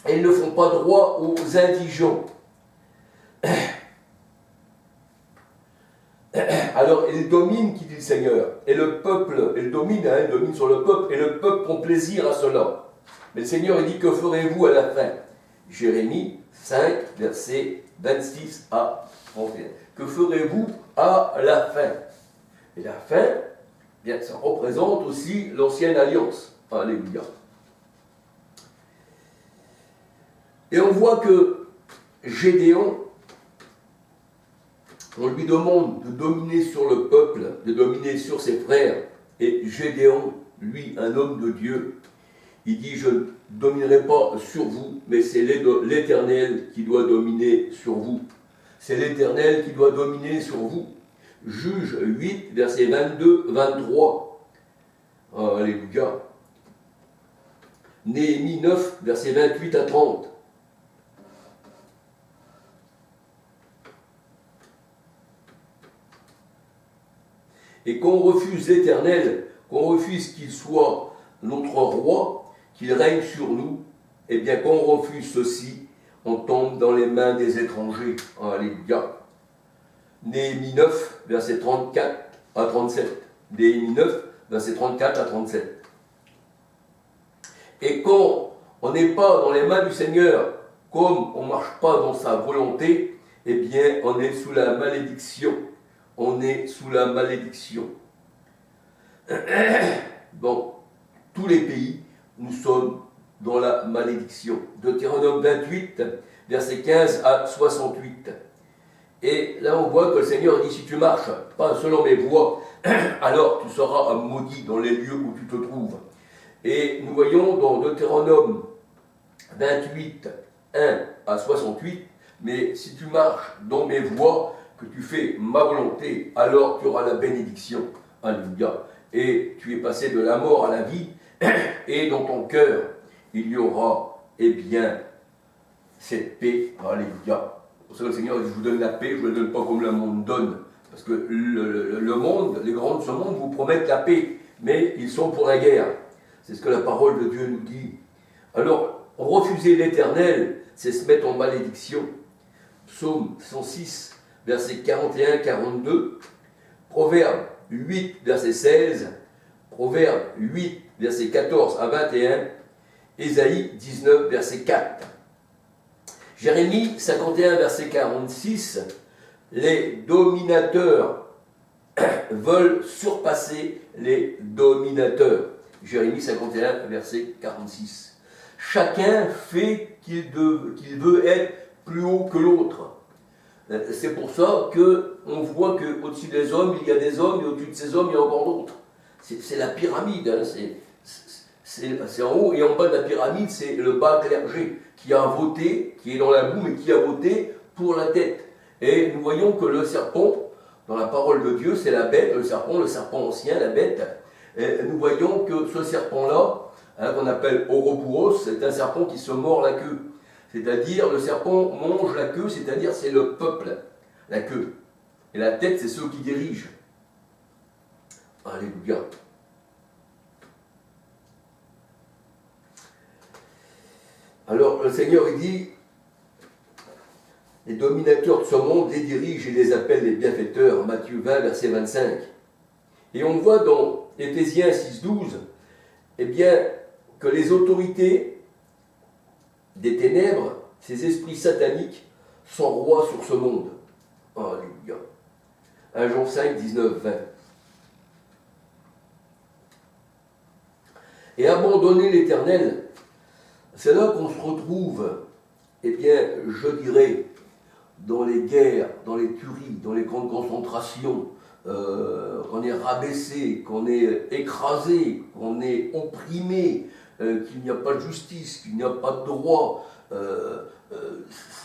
et ils ne font pas droit aux indigents. Alors, il domine, qui dit le Seigneur, et le peuple, il domine sur le peuple, et le peuple prend plaisir à cela. Mais le Seigneur, il dit, que ferez-vous à la fin? Jérémie 5, versets 26 à 31. Que ferez-vous à la fin? Et la fin, bien, ça représente aussi l'ancienne alliance. Alléluia. Et on voit que Gédéon, on lui demande de dominer sur le peuple, de dominer sur ses frères. Et Gédéon, lui, un homme de Dieu, il dit, je ne dominerai pas sur vous, mais c'est l'Éternel qui doit dominer sur vous. C'est l'Éternel qui doit dominer sur vous. Juge 8, versets 22-23. Alléluia. Néhémie 9, versets 28 à 30. Et qu'on refuse l'Éternel, qu'on refuse qu'il soit notre roi, qu'il règne sur nous, eh bien qu'on refuse ceci, on tombe dans les mains des étrangers. Alléluia. Néhémie 9, versets 34 à 37. Néhémie 9, versets 34 à 37. Et quand on n'est pas dans les mains du Seigneur, comme on ne marche pas dans sa volonté, eh bien on est sous la malédiction. On est sous la malédiction. Bon, tous les pays, nous sommes dans la malédiction. Deutéronome 28, versets 15 à 68. Et là, on voit que le Seigneur dit, si tu marches pas selon mes voies, alors tu seras maudit dans les lieux où tu te trouves. Et nous voyons dans Deutéronome 28, 1 à 68, mais si tu marches dans mes voies, que tu fais ma volonté, alors tu auras la bénédiction. Alléluia. Et tu es passé de la mort à la vie, et dans ton cœur, il y aura, eh bien, cette paix. Alléluia. Pour ça, le Seigneur dit, je vous donne la paix, je ne vous la donne pas comme le monde donne. Parce que le monde, les grands de ce monde vous promettent la paix, mais ils sont pour la guerre. C'est ce que la parole de Dieu nous dit. Alors, refuser l'Éternel, c'est se mettre en malédiction. Psaume 106, versets 41-42, Proverbe 8, verset 16, Proverbe 8, verset 14 à 21, Ésaïe 19, verset 4. Jérémie 51, verset 46, les dominateurs veulent surpasser les dominateurs. Jérémie 51, verset 46. Chacun fait qu'il veut être plus haut que l'autre. C'est pour ça qu'on voit qu'au-dessus des hommes, il y a des hommes, et au-dessus de ces hommes, il y a encore d'autres. C'est la pyramide, hein. C'est en haut, et en bas de la pyramide, c'est le bas clergé, qui a voté, qui est dans la boue, mais qui a voté pour la tête. Et nous voyons que le serpent, dans la parole de Dieu, c'est la bête, le serpent ancien, la bête. Et nous voyons que ce serpent-là, hein, qu'on appelle Ouroboros, c'est un serpent qui se mord la queue. C'est-à-dire, le serpent mange la queue, c'est-à-dire c'est le peuple, la queue. Et la tête, c'est ceux qui dirigent. Alléluia. Alors, le Seigneur, il dit, les dominateurs de ce monde les dirigent et les appellent les bienfaiteurs. Matthieu 20, verset 25. Et on voit dans Éphésiens 6, 12, eh bien, que les autorités des ténèbres, ces esprits sataniques, sont rois sur ce monde. Alléluia. 1 Jean 5, 19, 20. Et abandonner l'Éternel, c'est là qu'on se retrouve, eh bien, je dirais, dans les guerres, dans les tueries, dans les camps de concentration, qu'on est rabaissé, qu'on est écrasé, qu'on est opprimé, qu'il n'y a pas de justice, qu'il n'y a pas de droit.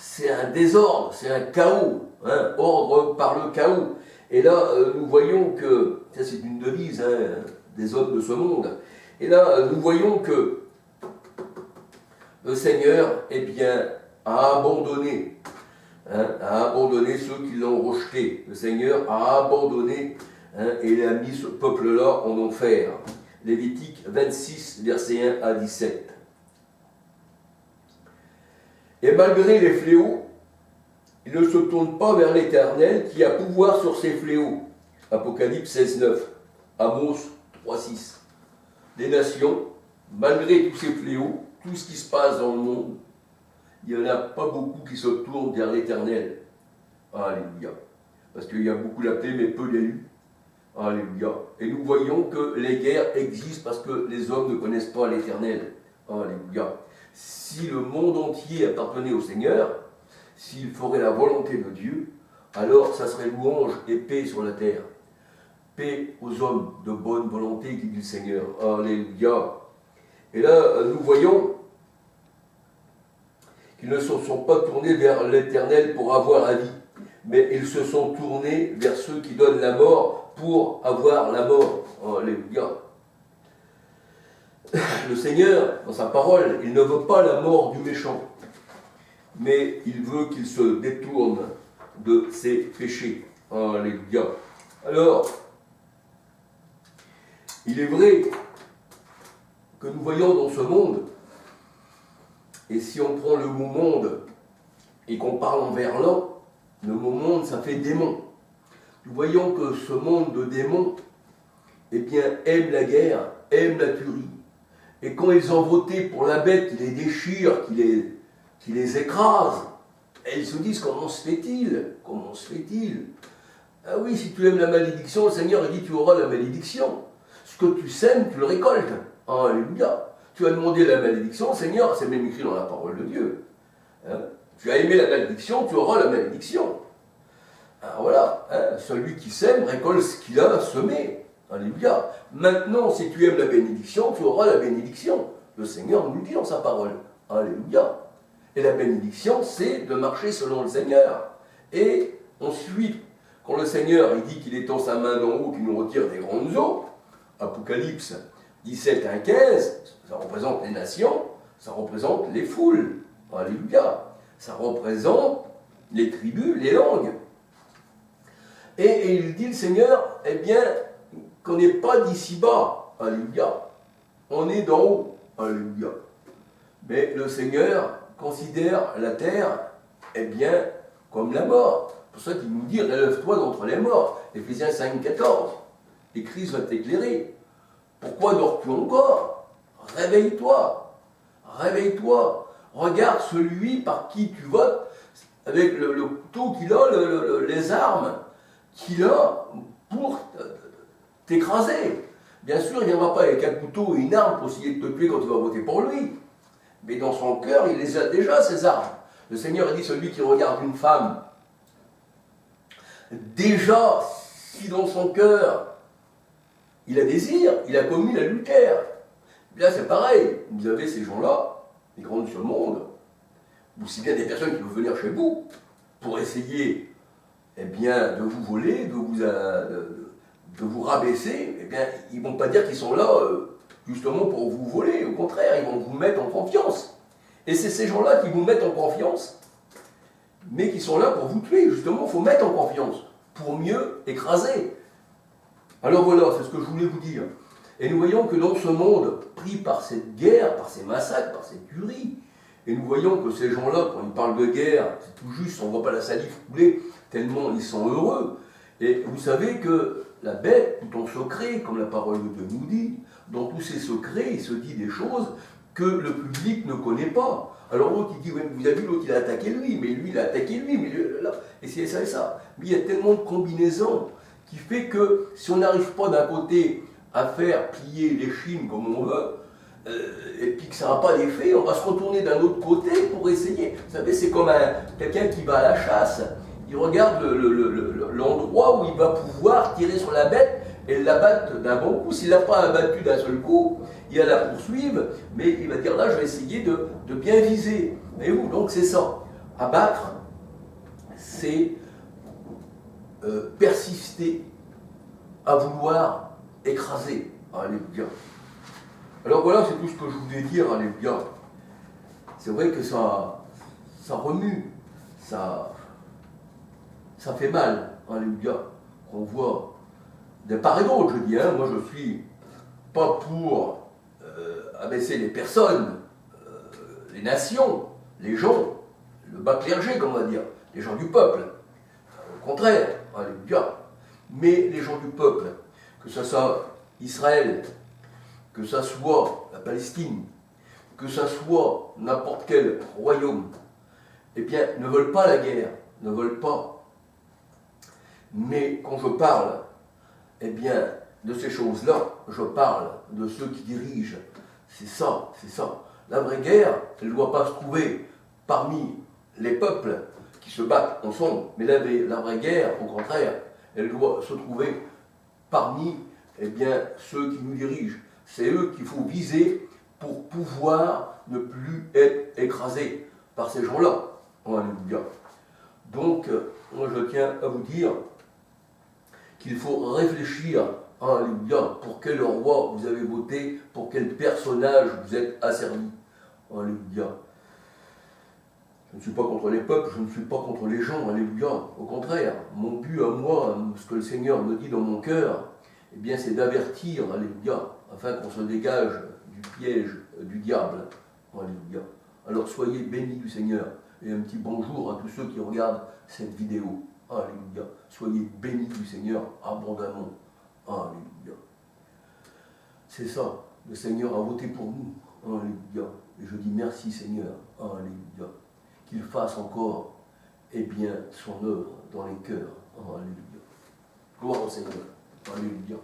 C'est un désordre, c'est un chaos, hein, ordre par le chaos. Et là, nous voyons que, ça c'est une devise des hommes de ce monde, et là, nous voyons que le Seigneur, eh bien, a abandonné ceux qui l'ont rejeté. Le Seigneur a abandonné et il a mis ce peuple-là en enfer. Lévitique 26, versets 1 à 17. Et malgré les fléaux, ils ne se tournent pas vers l'Éternel qui a pouvoir sur ces fléaux. Apocalypse 16, 9, Amos 3, 6. Les nations, malgré tous ces fléaux, tout ce qui se passe dans le monde, il n'y en a pas beaucoup qui se tournent vers l'Éternel. Alléluia. Parce qu'il y a beaucoup d'appelés, mais peu d'élus. Alléluia. Et nous voyons que les guerres existent parce que les hommes ne connaissent pas l'Éternel. Alléluia. Si le monde entier appartenait au Seigneur, s'il ferait la volonté de Dieu, alors ça serait louange et paix sur la terre. Paix aux hommes de bonne volonté, qui dit le Seigneur. Alléluia. Et là, nous voyons qu'ils ne se sont pas tournés vers l'Éternel pour avoir la vie, mais ils se sont tournés vers ceux qui donnent la mort pour avoir la mort. Alléluia. Le Seigneur, dans sa parole, il ne veut pas la mort du méchant, mais il veut qu'il se détourne de ses péchés. Alléluia. Alors, il est vrai que nous voyons dans ce monde, et si on prend le mot monde et qu'on parle en verlan, le mot monde, ça fait démon. Nous voyons que ce monde de démons, eh bien, aime la guerre, aime la tuerie. Et quand ils ont voté pour la bête qui les déchire, qui les écrase, et ils se disent, comment se fait-il? Comment se fait-il? Ah oui, si tu aimes la malédiction, le Seigneur il dit, tu auras la malédiction. Ce que tu sèmes, tu le récoltes. Alléluia. Tu as demandé la malédiction, Seigneur, c'est même écrit dans la parole de Dieu. Hein? Tu as aimé la malédiction, tu auras la malédiction. Alors voilà, hein? Celui qui sème récolte ce qu'il a semé. Alléluia. Maintenant, si tu aimes la bénédiction, tu auras la bénédiction. Le Seigneur nous le dit dans sa parole. Alléluia. Et la bénédiction, c'est de marcher selon le Seigneur. Et ensuite, quand le Seigneur il dit qu'il étend sa main d'en haut, qu'il nous retire des grandes eaux, Apocalypse 17, 1, 15, ça représente les nations, ça représente les foules. Alléluia. Ça représente les tribus, les langues. Et il dit, le Seigneur, eh bien, qu'on n'est pas d'ici-bas. Alléluia. On est d'en haut. Alléluia. Mais le Seigneur considère la terre, eh bien, comme la mort. C'est pour ça qu'il nous dit, relève-toi d'entre les morts. Éphésiens 5, 14. Et Christ va t'éclairer. Pourquoi dors-tu encore? Réveille-toi. Réveille-toi. Regarde celui par qui tu votes, avec le couteau qu'il a, les armes qu'il a pour t'écraser. Bien sûr, il ne viendra pas avec un couteau et une arme pour essayer de te tuer quand tu vas voter pour lui. Mais dans son cœur, il les a déjà, ces armes. Le Seigneur dit, celui qui regarde une femme, déjà, si dans son cœur, il a désir, il a commis l'adultère. Là, c'est pareil. Vous avez ces gens-là, les grands de ce monde, ou si bien des personnes qui veulent venir chez vous, pour essayer, eh bien, de vous voler, de vous rabaisser, eh bien, ils ne vont pas dire qu'ils sont là, justement, pour vous voler. Au contraire, ils vont vous mettre en confiance. Et c'est ces gens-là qui vous mettent en confiance, mais qui sont là pour vous tuer. Justement, il faut mettre en confiance, pour mieux écraser. Alors voilà, c'est ce que je voulais vous dire. Et nous voyons que dans ce monde, pris par cette guerre, par ces massacres, par ces tueries, et nous voyons que ces gens-là, quand ils parlent de guerre, c'est tout juste, on ne voit pas la salive couler, tellement ils sont heureux. Et vous savez que la bête, tout en secret, comme la parole de Dieu nous dit, dans tous ces secrets, il se dit des choses que le public ne connaît pas. Alors l'autre, il dit, ouais, vous avez vu, l'autre, il a attaqué lui, mais lui, il a attaqué lui, mais lui, là, et c'est ça et ça. Mais il y a tellement de combinaisons qui fait que si on n'arrive pas d'un côté à faire plier les chines comme on veut, et puis que ça n'a pas d'effet, on va se retourner d'un autre côté pour essayer. Vous savez, c'est comme quelqu'un qui va à la chasse. Il regarde l'endroit où il va pouvoir tirer sur la bête et l'abattre d'un bon coup. S'il n'a pas abattu d'un seul coup, il va la poursuivre, mais il va dire là, je vais essayer de bien viser. Voyez-vous, donc c'est ça. Abattre, c'est persister à vouloir écraser. Alléluia. Alors voilà, c'est tout ce que je voulais dire. Alléluia. C'est vrai que ça remue, ça fait mal. Alléluia. On voit de part et d'autre, je dis. Moi, je suis pas pour abaisser les personnes, les nations, les gens. le bas clergé, comme on va dire, les gens du peuple. Au contraire, alléluia. Mais les gens du peuple, que ce soit Israël, que ce soit la Palestine, que ce soit n'importe quel royaume, eh bien, ne veulent pas la guerre, ne veulent pas. Mais quand je parle, eh bien, de ces choses-là, je parle de ceux qui dirigent. C'est ça, c'est ça. La vraie guerre, elle ne doit pas se trouver parmi les peuples qui se battent ensemble, mais la vraie guerre, au contraire, elle doit se trouver parmi eh bien, ceux qui nous dirigent. C'est eux qu'il faut viser pour pouvoir ne plus être écrasés par ces gens-là. Alléluia. Donc, moi je tiens à vous dire qu'il faut réfléchir, alléluia, pour quel roi vous avez voté, pour quel personnage vous êtes asservi. Alléluia. Je ne suis pas contre les peuples, je ne suis pas contre les gens, alléluia. Au contraire, mon but à moi, ce que le Seigneur me dit dans mon cœur, eh bien c'est d'avertir, alléluia, afin qu'on se dégage du piège du diable. Alléluia. Alors soyez bénis du Seigneur. Et un petit bonjour à tous ceux qui regardent cette vidéo. Alléluia. Soyez bénis du Seigneur abondamment. Alléluia. C'est ça. Le Seigneur a voté pour nous. Alléluia. Et je dis merci Seigneur. Alléluia. Qu'il fasse encore, eh bien, son œuvre dans les cœurs. Alléluia. Gloire au Seigneur. Alléluia.